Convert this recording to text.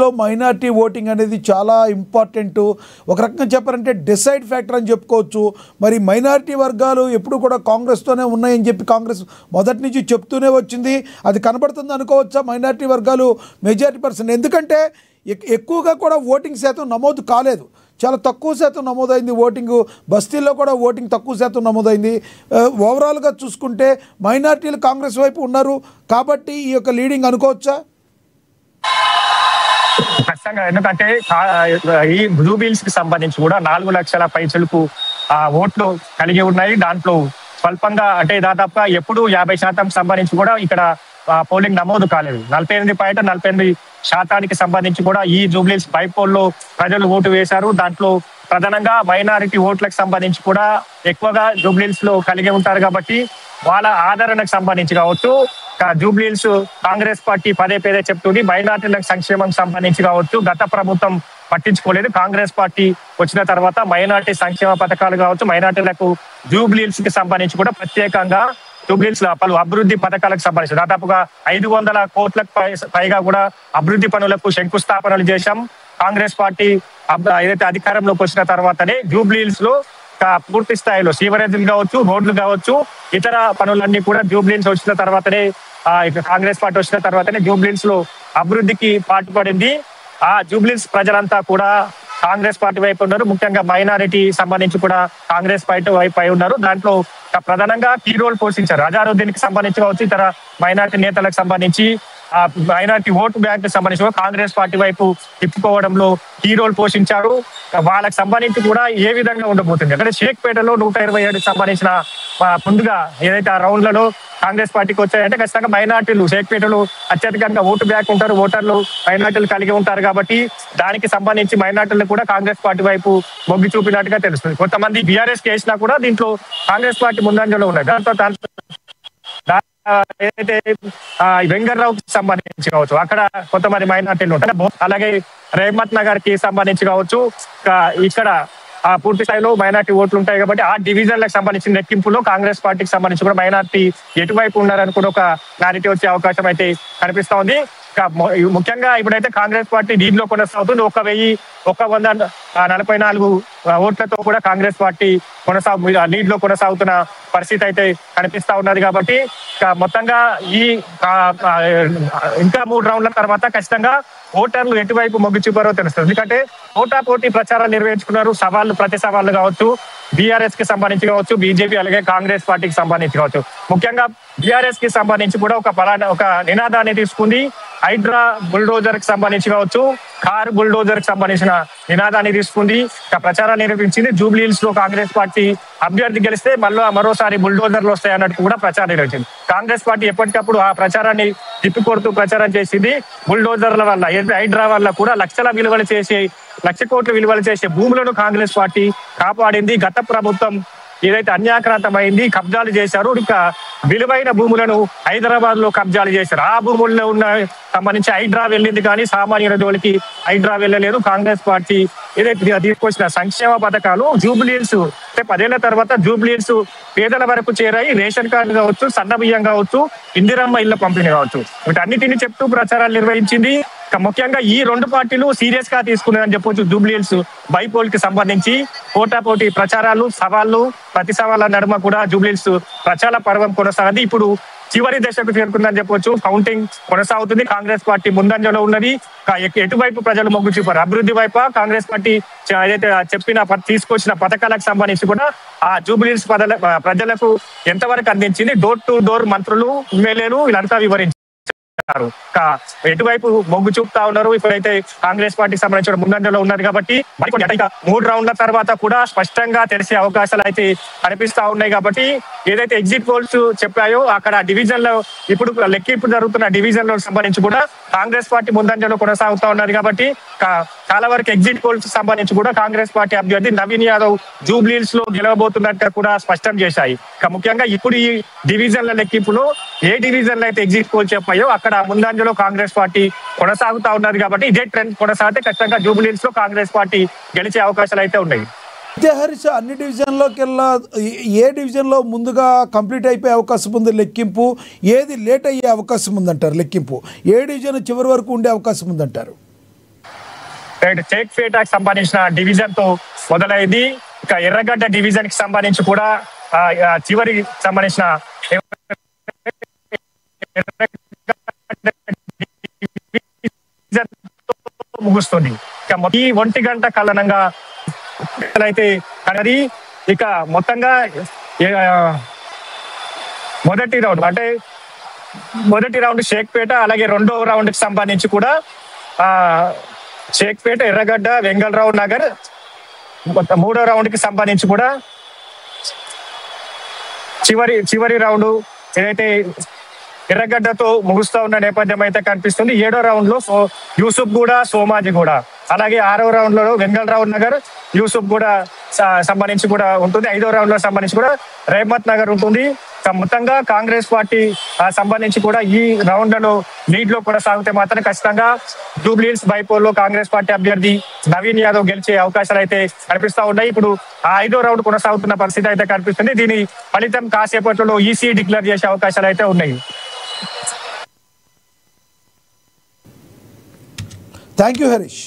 లో minority voting అనేది చాలా ఇంపార్టెంట్. ఒక రకంగా చెప్పారంటే డిసైడ్ ఫ్యాక్టర్ అని చెప్పుకోవచ్చు. మరి మైనారిటీ వర్గాలు ఎప్పుడు కూడా కాంగ్రెస్తోనే ఉన్నాయని చెప్పి కాంగ్రెస్ మొదటి నుంచి చెప్తూనే వచ్చింది. అది కనబడుతుంది అనుకోవచ్చా? మైనారిటీ వర్గాలు మెజారిటీ పర్సెంట్, ఎందుకంటే ఎక్కువగా కూడా ఓటింగ్ శాతం నమోదు కాలేదు, చాలా తక్కువ శాతం నమోదైంది. ఓటింగ్ బస్తీల్లో కూడా ఓటింగ్ తక్కువ శాతం నమోదైంది. ఓవరాల్గా చూసుకుంటే మైనారిటీలు కాంగ్రెస్ వైపు ఉన్నారు కాబట్టి ఈ యొక్క లీడింగ్ అనుకోవచ్చా? ఖచ్చితంగా. ఎందుకంటే ఈ జూబిలీస్ కి సంబంధించి కూడా 4 లక్షల పైచలకు ఓట్లు కలిగి ఉన్నాయి. దాంట్లో స్వల్పంగా అంటే దాదాపుగా ఎప్పుడు 50% సంబంధించి కూడా ఇక్కడ పోలింగ్ నమోదు కాలేదు. 48.48% సంబంధించి కూడా ఈ జూబిలీస్ బైపోల్లో ప్రజలు ఓటు వేశారు. దాంట్లో ప్రధానంగా మైనారిటీ ఓట్లకు సంబంధించి కూడా ఎక్కువగా జూబిలీస్ లో కలిగి ఉంటారు కాబట్టి వాళ్ళ ఆదరణకు సంబంధించి కావచ్చు, జూబిలీస్ కాంగ్రెస్ పార్టీ పదే చెప్తుంది మైనారిటీలకు సంక్షేమం సంబంధించి కావచ్చు గత ప్రభుత్వం పట్టించుకోలేదు. కాంగ్రెస్ పార్టీ వచ్చిన తర్వాత మైనారిటీ సంక్షేమ పథకాలు కావచ్చు, మైనారిటీలకు జూబిలీస్ కి సంబంధించి కూడా ప్రత్యేకంగా జూబిలీస్ పలు అభివృద్ధి పథకాలకు సంబంధించి దాదాపుగా 500 కోట్లకు పైగా కూడా అభివృద్ధి పనులకు శంకుస్థాపనలు చేశాం. కాంగ్రెస్ పార్టీ ఏదైతే అధికారంలోకి వచ్చిన తర్వాతనే జూబిలీస్ లో పూర్తి స్థాయిలో సీవరేజీలు కావచ్చు, రోడ్లు కావచ్చు, ఇతర పనులన్నీ కూడా జూబిలీస్ వచ్చిన తర్వాతనే కాంగ్రెస్ పార్టీ వచ్చిన తర్వాతనే జూబిలీస్ లో అభివృద్ధికి పాటుపడింది. ఆ జూబిలీస్ ప్రజలంతా కూడా కాంగ్రెస్ పార్టీ వైపు ఉన్నారు. ముఖ్యంగా మైనారిటీ సంబంధించి కూడా కాంగ్రెస్ పార్టీ వైపు అయి ఉన్నారు. దాంట్లో ప్రధానంగా కీ రోల్ పోషించారు. అజారుద్దీన్ కి సంబంధించి కావచ్చు, ఇతర మైనారిటీ నేతలకు సంబంధించి మైనారిటీ ఓటు బ్యాంక్ కి సంబంధించి కాంగ్రెస్ పార్టీ వైపు తిప్పుకోవడంలో కీ రోల్ పోషించారు. వాళ్ళకి సంబంధించి కూడా ఏ విధంగా ఉండబోతుంది అంటే షేక్పేటలో 127 సంబంధించిన ముందుగా ఏదైతే ఆ రౌండ్లలో కాంగ్రెస్ పార్టీకి వచ్చాయంటే ఖచ్చితంగా మైనార్టీలు షేక్పేటలో అత్యధికంగా ఓటు బ్యాంక్ ఉంటారు, ఓటర్లు మైనార్టీలు కలిగి ఉంటారు కాబట్టి దానికి సంబంధించి మైనార్టీలు కూడా కాంగ్రెస్ పార్టీ వైపు మొగ్గు చూపినట్టుగా తెలుస్తుంది. కొంతమంది బీఆర్ఎస్ కి వేసినా కూడా దీంట్లో కాంగ్రెస్ పార్టీ ముందంజలో ఉన్నాయి. దాంతో ఏదైతే వెంగర్రావుకి సంబంధించి కావచ్చు అక్కడ కొంతమంది మైనార్టీలు ఉంటారు. అలాగే రేహమత్ నగర్ కి సంబంధించి కావచ్చు ఇక్కడ పూర్తి స్థాయిలో మైనార్టీ ఓట్లు ఉంటాయి కాబట్టి ఆ డివిజన్లకు సంబంధించిన లెక్కింపులో కాంగ్రెస్ పార్టీకి సంబంధించి కూడా మైనార్టీ ఎటువైపు ఉన్నారని కూడా ఒక క్లారిటీ వచ్చే అవకాశం అయితే కనిపిస్తా ఉంది. ముఖ్యంగా ఇప్పుడైతే కాంగ్రెస్ పార్టీ లీడ్ లో కొనసాగుతుంది. 1144 ఓట్లతో కూడా కాంగ్రెస్ పార్టీ లీడ్ లో కొనసాగుతున్న పరిస్థితి అయితే కనిపిస్తా ఉన్నది. కాబట్టి మొత్తంగా ఈ ఇంకా 3 రౌండ్ల తర్వాత ఖచ్చితంగా ఓటర్లు ఎటువైపు మొగ్గు చూపారో తెలుస్తుంది. ఎందుకంటే పోటాపోటీ ప్రచారాలు నిర్వహించుకున్నారు. ప్రతి సవాళ్లు కావచ్చు, బీఆర్ఎస్ కి సంబంధించి కావచ్చు, బీజేపీ అలాగే కాంగ్రెస్ పార్టీకి సంబంధించి కావచ్చు. ముఖ్యంగా బీఆర్ఎస్ కి సంబంధించి కూడా ఒక నినాదాన్ని తీసుకుంది. హైడ్రా బుల్డోజర్ కి సంబంధించి కావచ్చు, కార్ బుల్డోజర్ కి సంబంధించిన నినాదాన్ని తీసుకుంది, ప్రచారాన్ని నిర్వహించింది. జూబిలీస్ లో కాంగ్రెస్ పార్టీ అభ్యర్థి గెలిస్తే మరోసారి బుల్డోజర్లు వస్తాయి అన్నట్టు కూడా ప్రచారం నిర్వహించింది. కాంగ్రెస్ పార్టీ ఎప్పటికప్పుడు ఆ ప్రచారాన్ని తిప్పికొడుతూ ప్రచారం చేసింది. బుల్డోజర్ల వల్ల హైడ్రా వల్ల కూడా 1,00 కోట్ల విలువలు చేసే భూములను కాంగ్రెస్ పార్టీ కాపాడింది. గత ప్రభుత్వం ఏదైతే అన్యాక్రాంతమైంది, కబ్జాలు చేశారు, ఇంకా విలువైన భూములను హైదరాబాద్ లో కబ్జాలు చేశారు. ఆ భూముల్లో ఉన్న సంబంధించి హైడ్రా వెళ్ళింది కానీ సామాన్యుల జోలికి హైడ్రా వెళ్ళలేదు. కాంగ్రెస్ పార్టీ ఏదైతే తీసుకొచ్చిన సంక్షేమ పథకాలు జూబిలీస్ 10 ఏళ్ల తర్వాత జూబిలీస్ పేదల వరకు చేరాయి. రేషన్ కార్డు కావచ్చు, సన్న బియ్యం కావచ్చు, ఇందిరమ్మ ఇళ్ల పంపిణీ కావచ్చు, వీటన్నిటిని చెప్తూ ప్రచారాలు నిర్వహించింది. ముఖ్యంగా ఈ 2 పార్టీలు సీరియస్ గా తీసుకున్నాయని చెప్పొచ్చు. జూబిలీస్ బైపోల్ కి సంబంధించి పోటాపోటీ ప్రచారాలు, సవాళ్లు, ప్రతి సవాళ్ళ నడుమ కూడా జూబిలీస్ ప్రచార పర్వం కొనసాగింది. ఇప్పుడు చివరి దశకు చేరుకుందని చెప్పొచ్చు. కౌంటింగ్ కొనసాగుతుంది. కాంగ్రెస్ పార్టీ ముందంజలో ఉన్నది. ఎటువైపు ప్రజలు మొగ్గు చూపారు, అభివృద్ధి వైపు కాంగ్రెస్ పార్టీ ఏదైతే తీసుకొచ్చిన పథకాలకు సంబంధించి కూడా ఆ జూబిలీస్ ప్రజలకు ఎంతవరకు అందించింది, డోర్ టు డోర్ మంత్రులు, ఎమ్మెల్యేలు వీళ్ళంతా వివరించారు. ఎటువైపు మొగ్గు చూపుతా ఉన్నారు. ఇప్పుడైతే కాంగ్రెస్ పార్టీకి సంబంధించిన ముందంజలో ఉన్నారు కాబట్టి మరికొన్ని 3 రౌండ్ల తర్వాత కూడా స్పష్టంగా తెలిసే అవకాశాలు అయితే కనిపిస్తా ఉన్నాయి. కాబట్టి ఏదైతే ఎగ్జిట్ పోల్స్ చెప్పాయో అక్కడ డివిజన్ లో ఇప్పుడు లెక్కింపు జరుగుతున్న డివిజన్ లో సంబంధించి కూడా కాంగ్రెస్ పార్టీ ముందంజలో కొనసాగుతా ఉన్నారు. కాబట్టి చాలా వరకు ఎగ్జిట్ పోల్స్ సంబంధించి కూడా కాంగ్రెస్ పార్టీ అభ్యర్థి నవీన్ యాదవ్ జూబిలీస్ లో గెలవబోతున్నట్టు కూడా స్పష్టం చేశాయి. ముఖ్యంగా ఇప్పుడు ఈ డివిజన్ల లెక్కింపులో ఏ డివిజన్ లో అయితే ఎగ్జిట్ పోల్ చెప్పాయో అక్కడ ముందంజలో కాంగ్రెస్ పార్టీ కొనసాగుతా ఉన్నది. కాబట్టి ఇదే ట్రెండ్ కొనసాగితే ఖచ్చితంగా జూబిలీస్ లో కాంగ్రెస్ పార్టీ గెలిచే అవకాశాలు అయితే ఉన్నాయి. హరీష్, అన్ని డివిజన్లోకి ఏ డివిజన్లో ముందుగా కంప్లీట్ అయిపోయే అవకాశం ఉంది లెక్కింపు, ఏది లేట్ అయ్యే అవకాశం ఉందంటారు లెక్కింపు, ఏ డివిజన్ చివరి వరకు ఉండే అవకాశం ఉందంటారు? చేక్పేటకు సంబంధించిన డివిజన్ తో మొదలైంది. ఇక ఎర్రగడ్డ డివిజన్ కి సంబంధించి కూడా చివరి సంబంధించిన ముగుస్తుంది. ఇక ఈ 1 గంట కారణంగా అయితే అది ఇక మొత్తంగా మొదటి రౌండ్ షేక్పేట, అలాగే రెండవ రౌండ్ కి సంబంధించి కూడా షేక్పేట, ఎర్రగడ్డ, వెంగళరావు నగర్, మూడో రౌండ్ కి సంబంధించి కూడా చివరి రౌండ్ ఏదైతే ఎర్రగడ్డతో ముగుస్తూ ఉన్న నేపథ్యం అయితే కనిపిస్తుంది. 7వ రౌండ్ లో యూసుఫ్ గూడ, సోమాజి గూడ, అలాగే 6వ రౌండ్ లో వెంగళరావు నగర్, యూసుఫ్ గూడ సంబంధించి కూడా ఉంటుంది. 5వ రౌండ్ లో సంబంధించి కూడా రేమత్ నగర్ ఉంటుంది. మొత్తంగా కాంగ్రెస్ పార్టీ సంబంధించి కూడా ఈ రౌండ్లలో లీడ్ లో కొనసాగితే మాత్రం ఖచ్చితంగా జూబ్లీహిల్స్ బైపోల్ లో కాంగ్రెస్ పార్టీ అభ్యర్థి నవీన్ యాదవ్ గెలిచే అవకాశాలు అయితే కనిపిస్తా ఉన్నాయి. ఇప్పుడు ఆ 5వ రౌండ్ కొనసాగుతున్న పరిస్థితి అయితే కనిపిస్తుంది. దీని ఫలితం కాసేపట్లో ఈసీ డిక్లేర్ చేసే అవకాశాలు అయితే ఉన్నాయి. Thank you Harish.